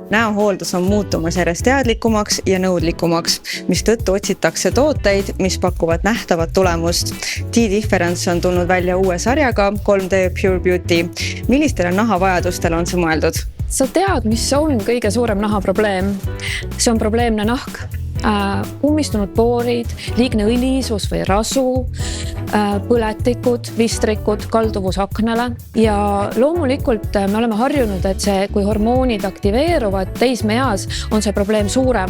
Näohooldus on muutumas järjest teadlikumaks ja nõudlikumaks, mistõttu otsitakse tooteid, mis pakuvad nähtavat tulemust. T-Difference on tulnud välja uue sarjaga 3D Pure Beauty. Millistele nahavajadustele on see mõeldud? Sa tead, mis on kõige suurem nahaprobleem? See on probleemne nahk. Ummistunud poorid, liigne õlisus või rasu, põletikud, vistrikud, kalduvus aknale ja loomulikult me oleme harjunud, et kui hormoonid aktiveeruvad teismeeas, on see probleem suurem.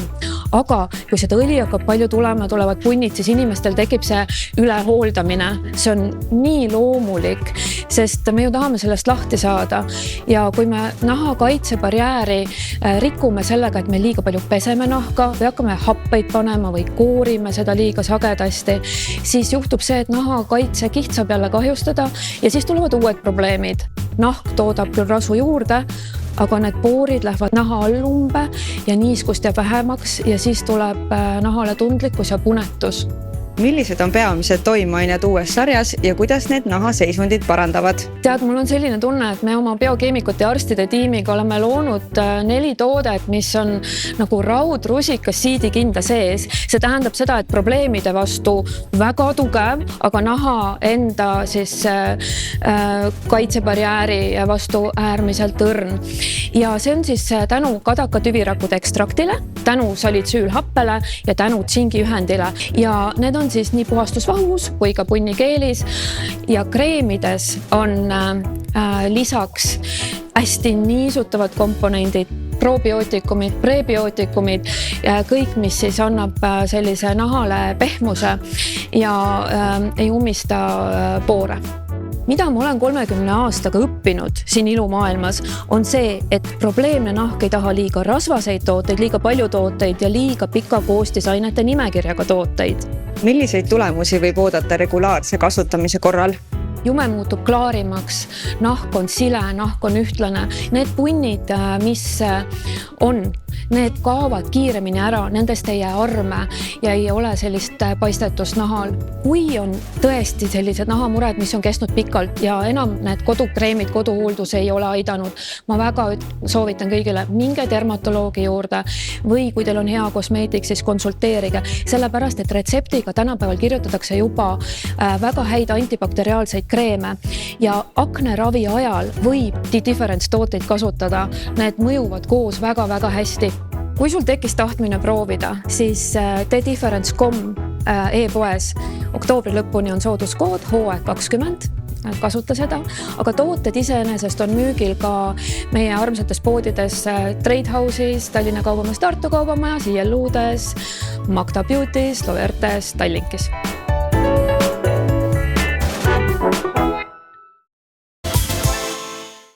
Aga kui seda õli hakkab palju tulema, tulevad punnid, siis inimestel tekib see ülehooldamine. See on nii loomulik, sest me ju tahame sellest lahti saada ja kui me naha kaitsebarjääri rikume sellega, et me liiga palju peseme nahka või hakkame happeid panema või koorime seda liiga sagedasti, siis juhtub see, et naha kaitse kiht saab jälle kahjustada ja siis tulevad uued probleemid. Nahk toodab küll rasu juurde, aga need poorid lähevad naha allumbe ja niiskust jääb vähemaks ja siis tuleb nahale tundlikkus ja punetus. Millised on peamised toimeained uues sarjas ja kuidas need nahaseisundid parandavad? Tead, mul on selline tunne, et me oma biokeemikute ja arstide tiimiga oleme loonud 4 toodet, mis on nagu raudrusikas siidikinda sees. See tähendab seda, et probleemide vastu väga tugev, aga naha enda kaitsebarjääri vastu äärmiselt õrn. Ja see on siis tänu kadaka tüvirakkude ekstraktile, tänu salitsüülhappele ja tänu tsingiühendile. Ja need on siis nii puhastusvahus kui ka punnikeelis ja kreemides on lisaks hästi niisutavad komponendid, probiootikumid, prebiootikumid, kõik, mis siis annab sellise nahale pehmuse ja ei ummista poore. Mida ma olen 30 aastaga õppinud siin ilumaailmas, on see, et probleemne nahk ei taha liiga rasvaseid tooteid, liiga palju tooteid ja liiga pika koostisainete nimekirjaga tooteid. Milliseid tulemusi võib oodata regulaarse kasutamise korral? Jume muutub klaarimaks, nahk on sile, nahk on ühtlane. Need punnid, mis on, need kaovad kiiremini ära, nendest ei jää arme ja ei ole sellist paistetust nahal. Kui on tõesti sellised nahamured, mis on kestnud pikalt ja enam need kodukreemid, koduhooldus ei ole aidanud, ma väga soovitan kõigile, minge dermatoloogi juurde või kui teil on hea kosmeetik, siis konsulteerige, sellepärast, et retseptiga tänapäeval kirjutatakse juba väga häid antibakteriaalseid kreeme ja akneravi ajal võib T-Difference tooteid kasutada. Need mõjuvad koos väga-väga hästi. Kui sul tekkis tahtmine proovida, siis T-Difference.com e-poes oktoobri lõpuni on sooduskood HOE20. Kasuta seda, aga tooted iseenesest on müügil ka meie armsates poodides Trade House'is, Tallinna Kaubamajas, Tartu Kaubamajas, ILU-des, Magda Beauty's, Lovertes, Tallinkis.